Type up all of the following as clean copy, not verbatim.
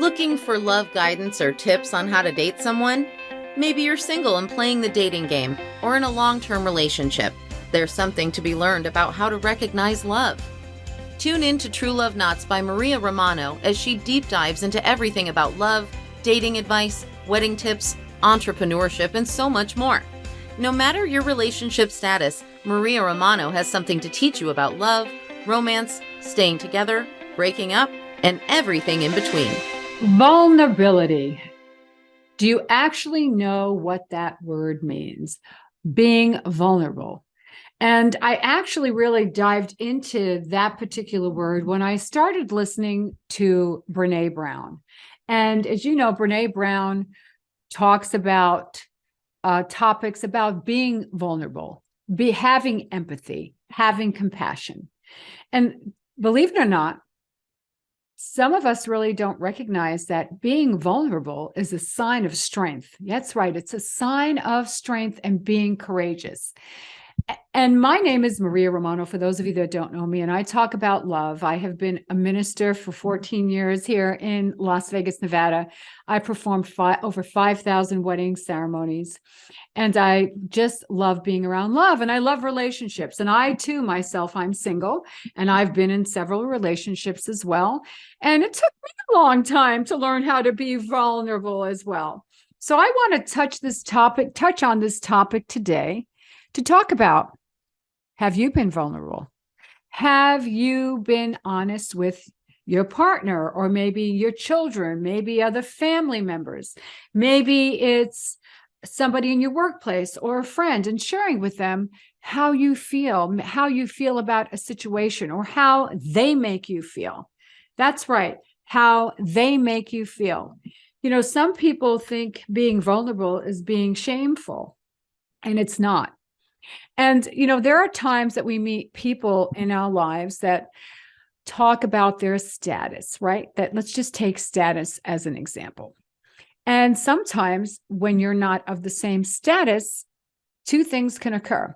Looking for love guidance or tips on how to date someone? Maybe you're single and playing the dating game, or in a long-term relationship. There's something to be learned about how to recognize love. Tune in to True Love Knots by Maria Romano as she deep dives into everything about love, dating advice, wedding tips, entrepreneurship, and so much more. No matter your relationship status, Maria Romano has something to teach you about love, romance, staying together, breaking up, and everything in between. Vulnerability. Do you actually know what that word means? Being vulnerable. And I actually really dived into that particular word when I started listening to Brene Brown. And as you know, Brene Brown talks about topics about being vulnerable, having empathy, having compassion. And believe it or not, some of us really don't recognize that being vulnerable is a sign of strength. That's right. It's a sign of strength and being courageous. And my name is Maria Romano, for those of you that don't know me, and I talk about love. I have been a minister for 14 years here in Las Vegas, Nevada. I performed over 5,000 wedding ceremonies, and I just love being around love, and I love relationships. And I, too, myself, I'm single, and I've been in several relationships as well. And it took me a long time to learn how to be vulnerable as well. So I want to touch on this topic today, to talk about, have you been vulnerable? Have you been honest with your partner, or maybe your children, maybe other family members? Maybe it's somebody in your workplace or a friend, and sharing with them how you feel about a situation, or how they make you feel. That's right, how they make you feel. You know, some people think being vulnerable is being shameful, and it's not. And, you know, there are times that we meet people in our lives that talk about their status, right? That, let's just take status as an example. And sometimes when you're not of the same status, two things can occur.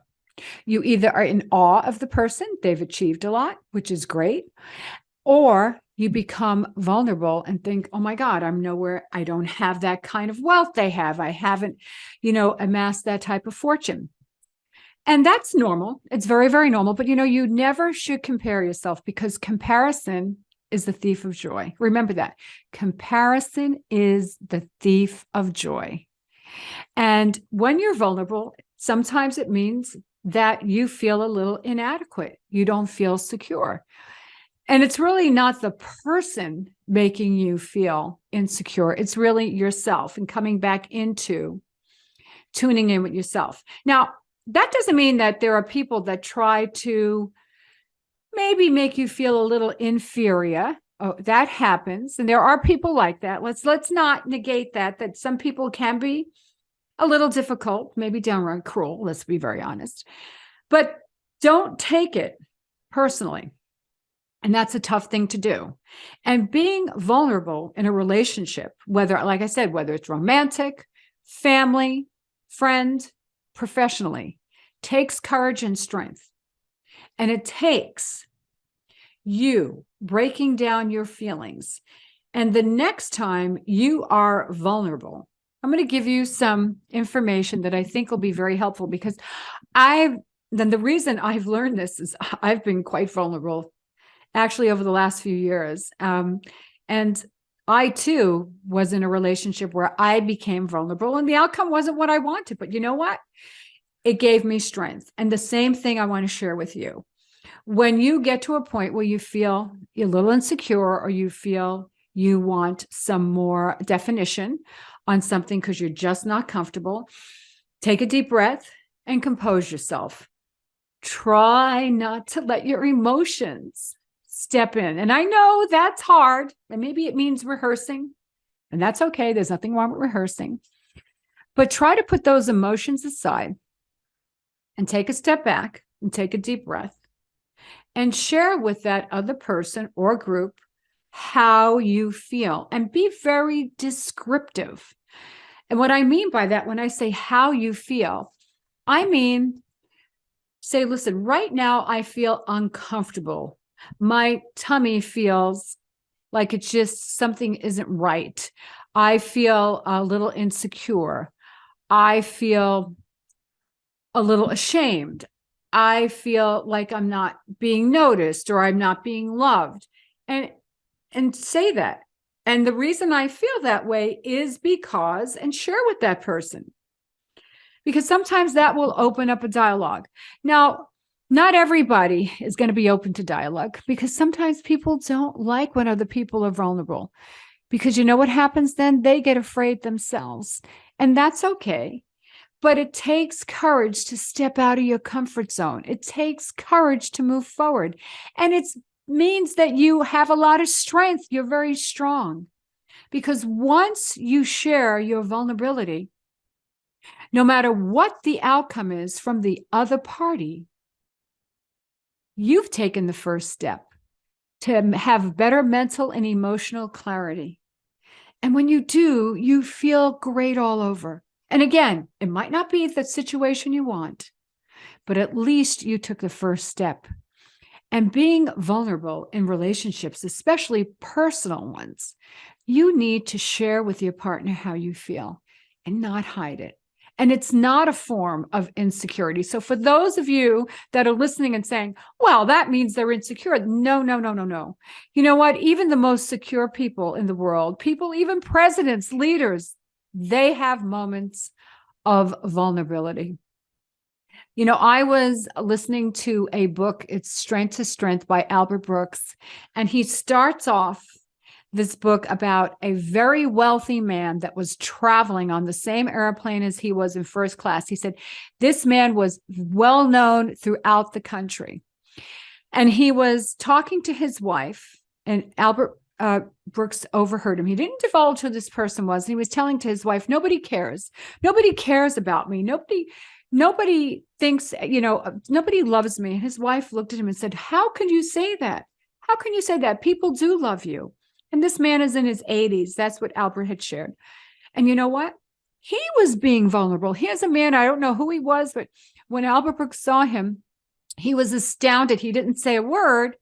You either are in awe of the person, they've achieved a lot, which is great, or you become vulnerable and think, oh my God, I'm nowhere. I don't have that kind of wealth they have. I haven't, amassed that type of fortune. And that's normal. It's very, very normal. But, you never should compare yourself, because comparison is the thief of joy. Remember that. Comparison is the thief of joy. And when you're vulnerable, sometimes it means that you feel a little inadequate. You don't feel secure. And it's really not the person making you feel insecure. It's really yourself, and coming back into tuning in with yourself. Now, that doesn't mean that there are people that try to maybe make you feel a little inferior. Oh, that happens. And there are people like that. Let's not negate that some people can be a little difficult, maybe downright cruel. Let's be very honest. But don't take it personally. And that's a tough thing to do. And being vulnerable in a relationship, whether, like I said, whether it's romantic, family, friend, professionally, takes courage and strength. And it takes you breaking down your feelings. And the next time you are vulnerable, I'm going to give you some information that I think will be very helpful, because the reason I've learned this is I've been quite vulnerable actually over the last few years. And I too was in a relationship where I became vulnerable, and the outcome wasn't what I wanted. But you know what? It gave me strength. And the same thing I want to share with you. When you get to a point where you feel a little insecure, or you feel you want some more definition on something because you're just not comfortable, take a deep breath and compose yourself. Try not to let your emotions step in. And I know that's hard, and maybe it means rehearsing, and that's okay. There's nothing wrong with rehearsing. But try to put those emotions aside and take a step back and take a deep breath and share with that other person or group how you feel, and be very descriptive. And what I mean by that, when I say how you feel, I mean, say, listen, right now I feel uncomfortable. My tummy feels like it's just something isn't right. I feel a little insecure. I feel a little ashamed. I feel like I'm not being noticed or I'm not being loved. And say that. And the reason I feel that way is because, and share with that person, because sometimes that will open up a dialogue. Now, not everybody is going to be open to dialogue, because sometimes people don't like when other people are vulnerable, because you know what happens then? They get afraid themselves, and that's okay. But it takes courage to step out of your comfort zone. It takes courage to move forward. And it means that you have a lot of strength. You're very strong. Because once you share your vulnerability, no matter what the outcome is from the other party, you've taken the first step to have better mental and emotional clarity. And when you do, you feel great all over. And again, it might not be the situation you want, but at least you took the first step. And being vulnerable in relationships, especially personal ones, you need to share with your partner how you feel and not hide it. And it's not a form of insecurity. So for those of you that are listening and saying, well, that means they're insecure. No, no, no, no, no. You know what? Even the most secure people in the world, people, even presidents, leaders, they have moments of vulnerability. You know, I was listening to a book, it's Strength to Strength by Albert Brooks, and he starts off this book about a very wealthy man that was traveling on the same airplane as he was in first class. He said, this man was well known throughout the country. And he was talking to his wife, and Albert Brooks overheard him. He didn't divulge who this person was. And he was telling to his wife, nobody cares. Nobody cares about me. Nobody thinks, nobody loves me. And his wife looked at him and said, how can you say that? How can you say that? People do love you. And this man is in his 80s. That's what Albert had shared. And you know what? He was being vulnerable. Here's a man, I don't know who he was, but when Albert Brooks saw him, he was astounded. He didn't say a word.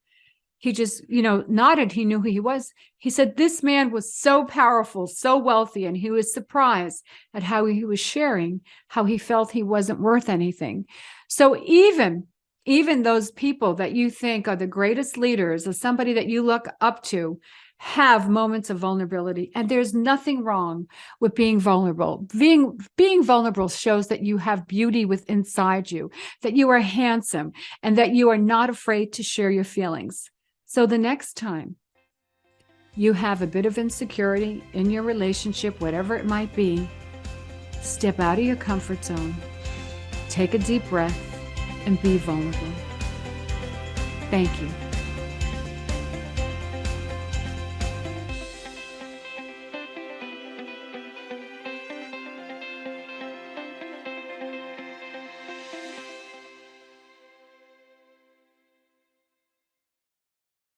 He just, nodded. He knew who he was. He said this man was so powerful, so wealthy, and he was surprised at how he was sharing, how he felt he wasn't worth anything. So even those people that you think are the greatest leaders or somebody that you look up to have moments of vulnerability. And there's nothing wrong with being vulnerable. Being vulnerable shows that you have beauty within inside you, that you are handsome, and that you are not afraid to share your feelings. So the next time you have a bit of insecurity in your relationship, whatever it might be, step out of your comfort zone, take a deep breath, and be vulnerable. Thank you.